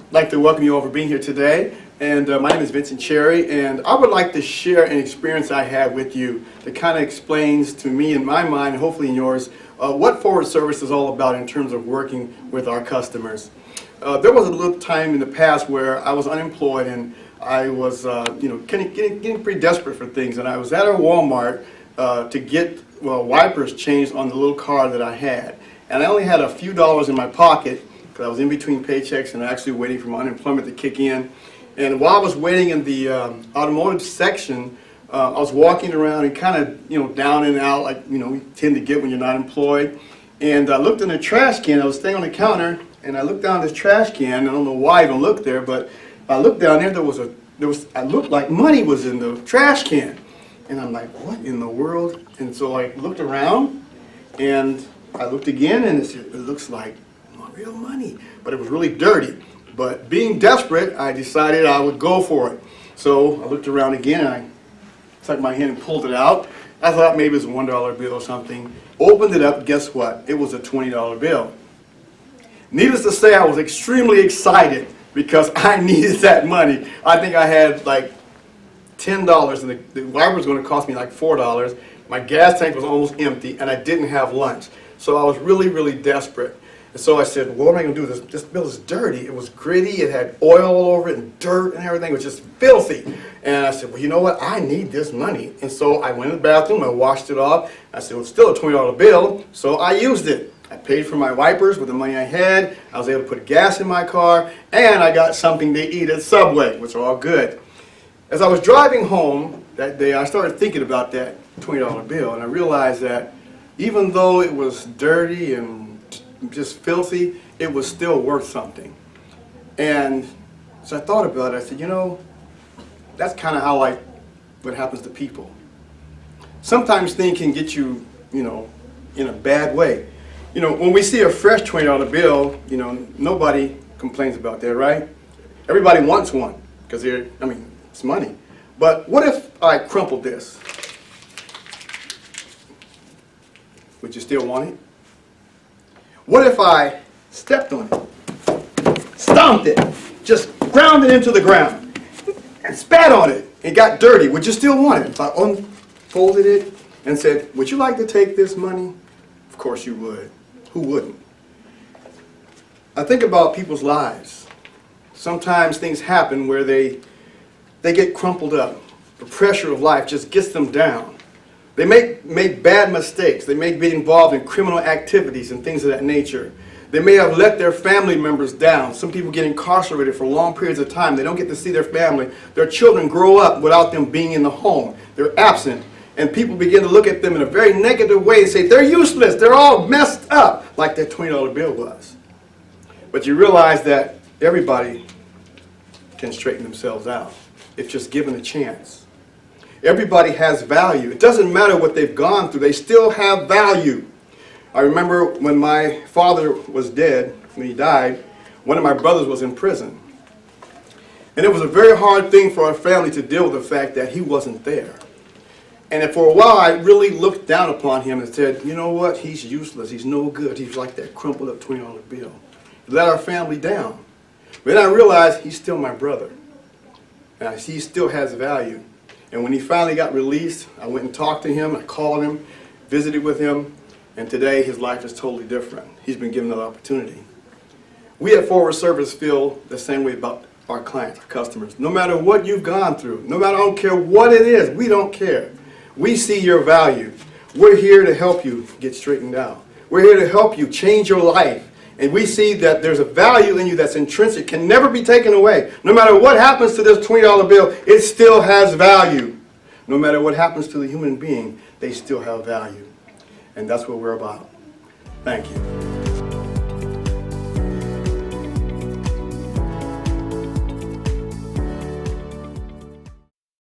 I'd like to welcome you all for being here today. And my name is Vincent Cherry, and I would like to share an experience I had with you that kind of explains to me in my mind, and hopefully in yours, what forward service is all about in terms of working with our customers. There was a little time in the past where I was unemployed and I was getting pretty desperate for things, and I was at a Walmart to get wipers changed on the little car that I had. And I only had a few dollars in my pocket because I was in between paychecks and actually waiting for my unemployment to kick in. And while I was waiting in the automotive section, I was walking around and kind of, down and out like, you tend to get when you're not employed. And I looked in the trash can. I was staying on the counter, and I looked down this trash can. I don't know why I even looked there, but I looked down there. I looked like money was in the trash can. And I'm like, what in the world? And so I looked around, and I looked again, and it looks like real money, but it was really dirty. But being desperate, I decided I would go for it. So I looked around again, and I stuck my hand and pulled it out. I thought maybe it was a $1 bill or something. Opened it up, guess what? It was a $20 bill. Needless to say, I was extremely excited because I needed that money. I think I had like $10, and the wiper was going to cost me like $4. My gas tank was almost empty, and I didn't have lunch. So I was really, really desperate. And so I said, well, what am I going to do? This bill is dirty. It was gritty. It had oil all over it and dirt and everything. It was just filthy. And I said, well, you know what? I need this money. And so I went in the bathroom. I washed it off. I said, well, it's still a $20 bill. So I used it. I paid for my wipers with the money I had. I was able to put gas in my car. And I got something to eat at Subway, which are all good. As I was driving home that day, I started thinking about that $20 bill. And I realized that even though it was dirty and just filthy, it was still worth something. And so I thought about it. I said, that's kind of how what happens to people. Sometimes things can get you, in a bad way. When we see a fresh $20 bill, nobody complains about that, right? Everybody wants one because it's money. But what if I crumpled this? Would you still want it? What if I stepped on it, stomped it, just ground it into the ground, and spat on it, and got dirty? Would you still want it? If I unfolded it and said, would you like to take this money? Of course you would. Who wouldn't? I think about people's lives. Sometimes things happen where they get crumpled up. The pressure of life just gets them down. They make bad mistakes. They may be involved in criminal activities and things of that nature. They may have let their family members down. Some people get incarcerated for long periods of time. They don't get to see their family. Their children grow up without them being in the home. They're absent. And people begin to look at them in a very negative way and say, they're useless. They're all messed up, like that $20 bill was. But you realize that everybody can straighten themselves out if just given a chance. Everybody has value. It doesn't matter what they've gone through. They still have value. I remember when my father was dead, when he died, one of my brothers was in prison. And it was a very hard thing for our family to deal with the fact that he wasn't there. And for a while, I really looked down upon him and said, you know what? He's useless. He's no good. He's like that crumpled up $20 bill. He let our family down. But then I realized he's still my brother. And he still has value. And when he finally got released, I went and talked to him, I called him, visited with him, and today his life is totally different. He's been given another opportunity. We at Forward Service feel the same way about our clients, our customers. No matter what you've gone through, no matter, I don't care what it is, we don't care. We see your value. We're here to help you get straightened out. We're here to help you change your life. And we see that there's a value in you that's intrinsic, can never be taken away. No matter what happens to this $20 bill, it still has value. No matter what happens to the human being, they still have value. And that's what we're about. Thank you.